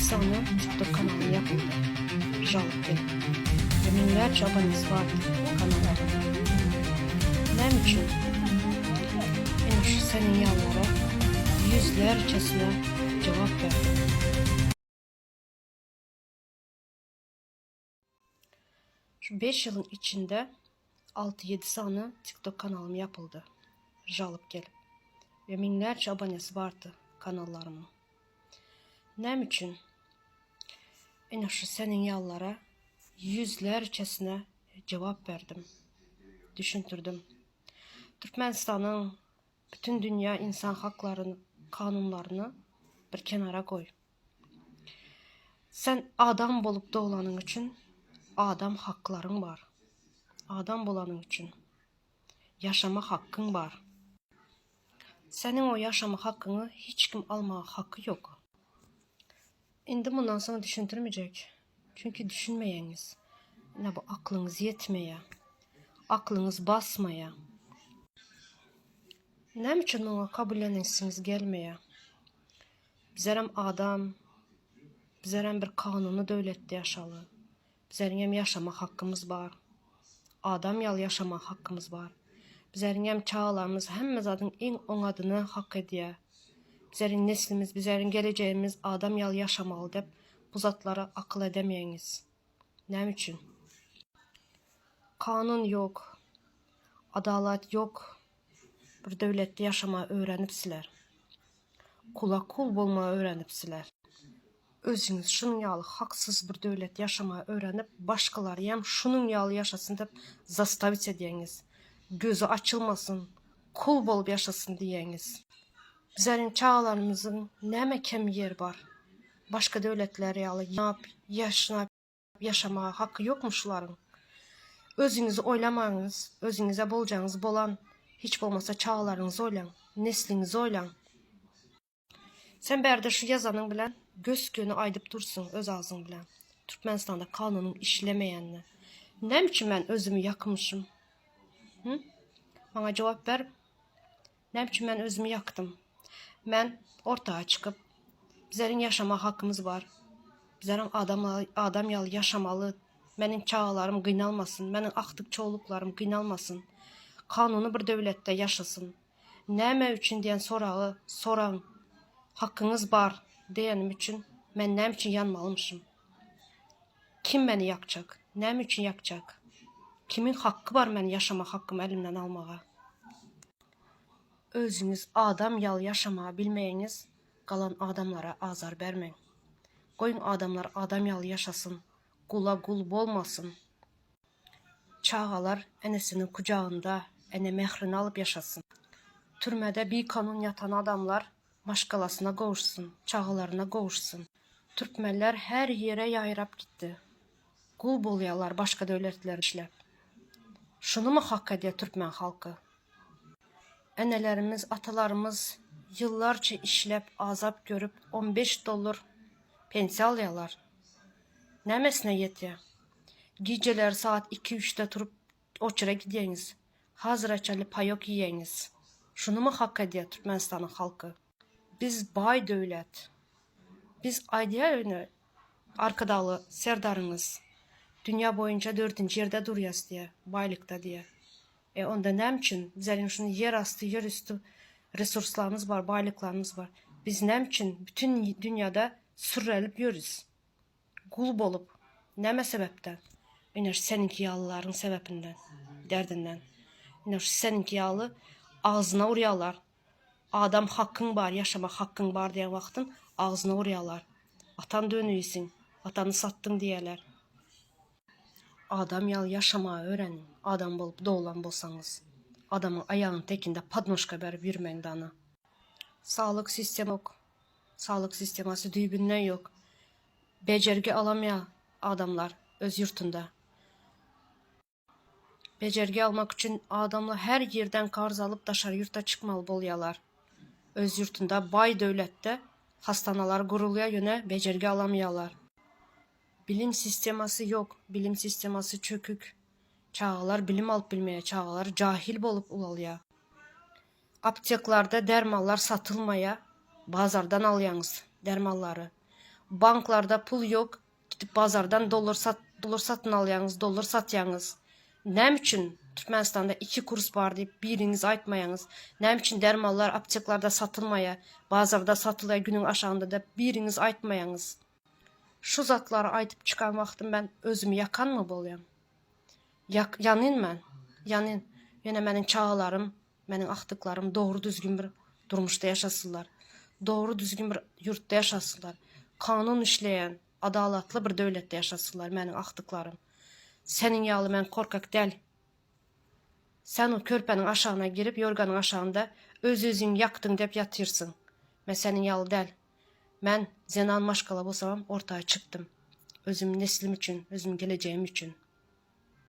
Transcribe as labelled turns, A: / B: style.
A: sanı TikTok kanalı yapıldı. Jalık gelip. Ve binlerce abonesi vardı kanala. Ne için? Senin yallara yüzlercesine cevap verdim. Şu 5 yılın içinde 6-7 sanı TikTok kanalım yapıldı. Jalık gelip. Ve binlerce abonesi vardı kanallarımın. Ne için? Senin yallara yüzlercesine cevap verdim. Düşündürdüm. Türkmenistan'ın bütün dünya insan haklarını, kanunlarını bir kenara koy. Sen adam bolup doğulanın için adam hakların var. Adam bolanın için yaşama hakkın var. Senin o yaşama hakkını hiç kim alma hakkı yok. İndi bundan sonra düşündürmeyecek. Çünkü düşünmeyeniz. Ne bu aklınız yetmeye, aklınız basmaya. Ne için ona kabullenensiniz gelmeye? Bizlerem adam, bizlerem bir kanunu devlette yaşalı. Bizlerem yaşama hakkımız var. Adam yal yaşama hakkımız var. Bizlerem çağlarımız hem adın en on adını hak ediyor. Bizlerin neslimiz, bizlerin geleceğimiz adam yal yaşamalı deyip bu zatlara akıl edemeyiniz. Ne için? Kanun yok, adalet yok. Bir devlette yaşama öğrenipsiler. Kula kul bulma öğrenipsiler. Özünüz şunun yalı haksız bir devlet yaşama öğrenip başkaları hem şunun yalı yaşasın deyip zastavit ediyeniz. Gözü açılmasın, kul bolup yaşasın diyeniz. Bizlerin çağlarımızın neme kem yer var. Başka devletler yalı yaşanıp yaşama hakkı yokmuşların. Özünüzü oylamanız, özünüze bolacağınız bolan, hiç olmasa çağlarınızı oylan, neslinizi oylan. Sen berde şu yazanın bilen göz gönü aydıp dursun öz ağzın bilen. Türkmenistan'da kanunun işlemeyenle. Ne için ben özümü yakmışım? Hı? Bana cevap ver. Ne için ben özümü yaktım? Ben ortaya çıkıp bizlerin yaşama hakkımız var. Bizlerin adam yalı yaşamalı. Benim çağlarım kıynalmasın. Benim aktık çoğuluklarım kıynalmasın. Kanunu bir devlette yaşasın. Neme için diyen soran hakkınız var diyenim için ben nem için yanmalıymışım. Kim beni yakacak? Nem için yakacak? Kimin hakkı var ben yaşama hakkımı elimden almağa? Özünüz adam yal yaşamağı bilmeyiniz, kalan adamlara azar vermeyin. Koyun adamlar adam yal yaşasın, kula kul olmasın. Çağalar enesinin kucağında ene mehrini alıp yaşasın. Türmede bir kanun yatan adamlar maşkalasına kavuşsun, çağalarına kavuşsun. Türkmenler her yere yayrap gitti. Kul buluyorlar başka devletler işlep. Şunu mu hak ediyor Türkmen halkı? Enelerimiz, atalarımız yıllarca işlep, azap görüp 15 dolar pensiya alıyorlar. Nemesine yetiyor? Geceler saat 2-3'te turup oçura gidiyeniz. Hazır açalı payok yiyeniz. Şunu mu hak ediyor Türkmenistan'ın halkı? Biz bay devlet. Biz aydiya arkadalı serdarınız. Dünya boyunca 4. yerde duruyoruz diye, baylıkta diye. Onda ne için? Bizlerin şunu yer astı, yer üstü resurslarımız var, baylıklarımız var. Biz ne için bütün dünyada sürelip yürüz? Kul bolup, neme sebepten? Seninki yağlıların sebebinden, derdinden. Seninki yağlı ağzına vuruyorlar. Adam hakkın var, yaşama hakkın var diye vaktin ağzına vuruyorlar. Atan dönüyorsun, atanı sattın diyeler. Adam yal yaşamaya öğrenin. Adam bolup doğulan bolsanız. Adamın ayağının tekinde padnoşka berip yürümeyin dana. Sağlık sistemi yok. Sağlık sisteması düğbünden yok. Becergi alamaya adamlar öz yurtunda. Becergi almak için adamlar her yerden karz alıp dışarı yurtta çıkmalı bolyalar. Öz yurtunda bay devlette hastanalar kuruluya yöne becergi alamayalar. Bilim sisteması yok. Bilim sisteması çökük. Çağalar bilim alıp bilmeye, çağalar cahil bolup ulalıyor. Apteklarda dermallar satılmaya, bazardan alyanız dermalları. Banklarda pul yok. Gidip bazardan dolar satın alayanız, dolar satyanız. Ne için Türkmenistan'da 2 kurs var deyip biriniz aytmayanız. Ne için dermallar apteklarda satılmaya, bazarda satılaya günün aşağında da biriniz aytmayanız. Şu zatları aytıp çıkan vaktim ben özümü yakan mı bolyam? Yanin mən. Yanin. Yine mənim çağalarım, mənim axtıqlarım doğru düzgün bir durmuşda yaşasınlar. Doğru düzgün bir yurtda yaşasınlar. Kanun işleyen, adalatlı bir dövlətdə yaşasınlar mənim axtıqlarım. Senin yalı mən korkak del. Sen o körpenin aşağına girip yorganın aşağında öz-özün yaktın deyip yatırsın. Ben senin yalı del. Ben zenan maşkala bolsam ortaya çıktım. Özüm neslim için, özüm geleceğim için.